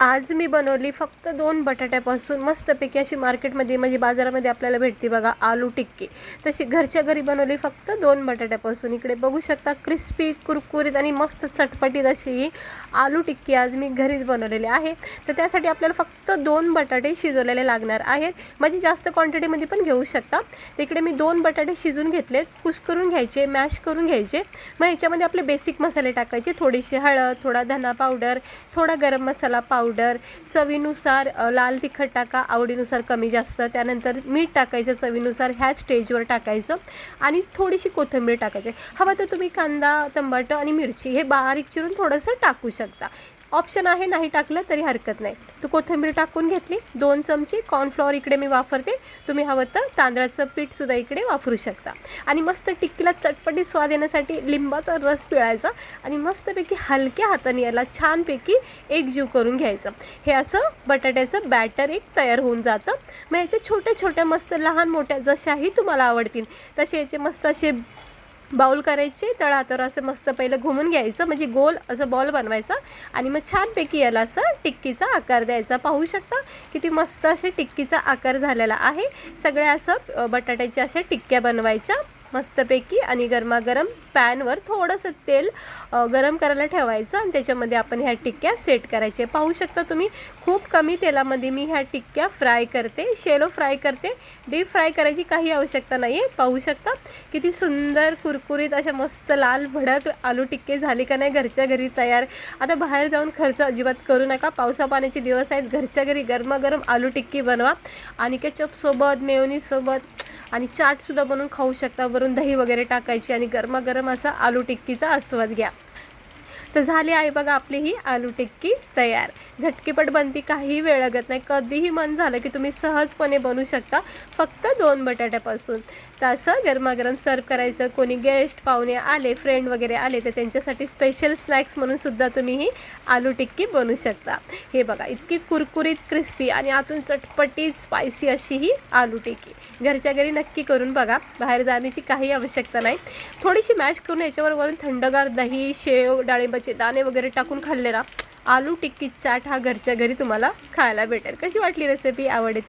आज मी बनवली फक्त 2 बटाट्यापासून मस्तपैकी अशी मार्केटमध्ये म्हणजे बाजारामध्ये आपल्याला भेटते बघा आलू टिक्की, तशी घरच्या घरी बनवली फक्त 2 बटाट्यापासून। इकडे बघू शकता क्रिस्पी कुरकुरीत आणि मस्त चटपटीत अशी ही आलू टिक्की आज मी घरीच बनवलेली आहे। तर त्यासाठी आपल्याला फक्त 2 बटाटे शिजवलेले लागणार आहेत, म्हणजे जास्त क्वांटिटीमध्ये पण घेऊ शकता। तर इकडे मी 2 बटाटे शिजून घेतलेत, कुस्करून घ्यायचे, मॅश करून घ्यायचे। मग याच्यामध्ये आपले बेसिक मसाले टाकायचे, थोडीशी हळद, थोडा धना पावडर, थोडा गरम मसाला पावडर, चवीनुसार लाल तिखट टाका, आवडीनुसार कमी जास्त, त्यानंतर मीठ टाकायचं चवीनुसार, ह्या स्टेजवर टाकायचं आणि थोडीशी कोथिंबीर टाकायची। हवं तर तुम्ही कांदा, टमाटर आणि मिरची हे बारीक चिरून थोडंसं टाकू शकता, ऑप्शन आहे, नाही टाकलं तरी हरकत नाही। तो कोथिंबीर टाकून घेतली, 2 चमचे कॉर्नफ्लॉवर इकडे मी वापरते, तुम्ही हवं तर तांदळाचं पीठसुद्धा इकडे वापरू शकता। आणि मस्त टिक्कीला चटपटीत स्वाद येण्यासाठी लिंबाचा रस पिळायचा आणि मस्तपैकी हलक्या हाताने याला छानपैकी एकजीव करून घ्यायचं। हे असं बटाट्याचं बॅटर एक तयार होऊन जातं। मग याचे छोटे छोटे मस्त लहान मोठ्या जशाही तुम्हाला आवडतील तसे याचे मस्त असे बाउल करायचे, तळातर असं मस्त पहिलं घुमून घ्यायचं, म्हणजे गोल असं बॉल बनवायचा आणि मग छानपैकी याला असं टिक्कीचा आकार द्यायचा। पाहू शकता किती मस्त असे टिक्कीचा आकार झालेला आहे। सगळ्या असं बटाट्याच्या अशा टिक्क्या बनवायच्या मस्तपैकी आणि गरमागरम पॅनवर थोडंसं तेल गरम करायला ठेवायचं आणि त्याच्यामध्ये आपण ह्या टिक्क्या सेट करायचे। पाहू शकता तुम्ही खूप कमी तेलामध्ये मी ह्या टिक्क्या फ्राय करते, शेलो फ्राय करते, डीप फ्राय करायची काही आवश्यकता नाही आहे। पाहू शकता किती सुंदर कुरकुरीत अशा मस्त लाल भडक आलू टिक्के झाले का नाही घरच्या घरी तयार। आता बाहेर जाऊन खर्च अजिबात करू नका, पावसा पाण्याचे दिवस आहेत, घरच्या घरी गरमागरम आलू टिक्की बनवा आणि केचपसोबत, मेयोनीजसोबत आणि चाटसुद्धा बनवून खाऊ शकता। वरून दही वगैरे टाकायची आणि गरमागरम असा आलू टिक्कीचा आस्वाद घ्या। तर झाली आहे बघा आपली ही आलू टिक्की तयार, झटकीपट बनती, काही वेळ लागत नाही, कधीही मन झालं की तुम्ही सहजपणे बनवू शकता फक्त 2 बटाट्यापासून। तर असं गरमागरम सर्व करायचं, कोणी गेस्ट पाहुणे आले, फ्रेंड वगैरे आले तर त्यांच्यासाठी स्पेशल स्नॅक्स म्हणून सुद्धा तुम्ही ही आलू टिक्की बनवू शकता। हे बघा इतकी कुरकुरीत क्रिस्पी आणि आतून चटपटीत स्पायसी अशी ही आलू टिक्की घरच्या घरी नक्की करून बघा, बाहेर जाण्याची काही आवश्यकता नाही। थोडीशी मॅश करून याच्यावर वरून थंडगार दही, शेव, डाळिंबाचे दाणे वगैरे टाकून खाल्लेला आलू टिक्की चाट हा घरच्या घरी तुम्हाला खायला भेटेल। कशी वाटली रेसिपी? आवडली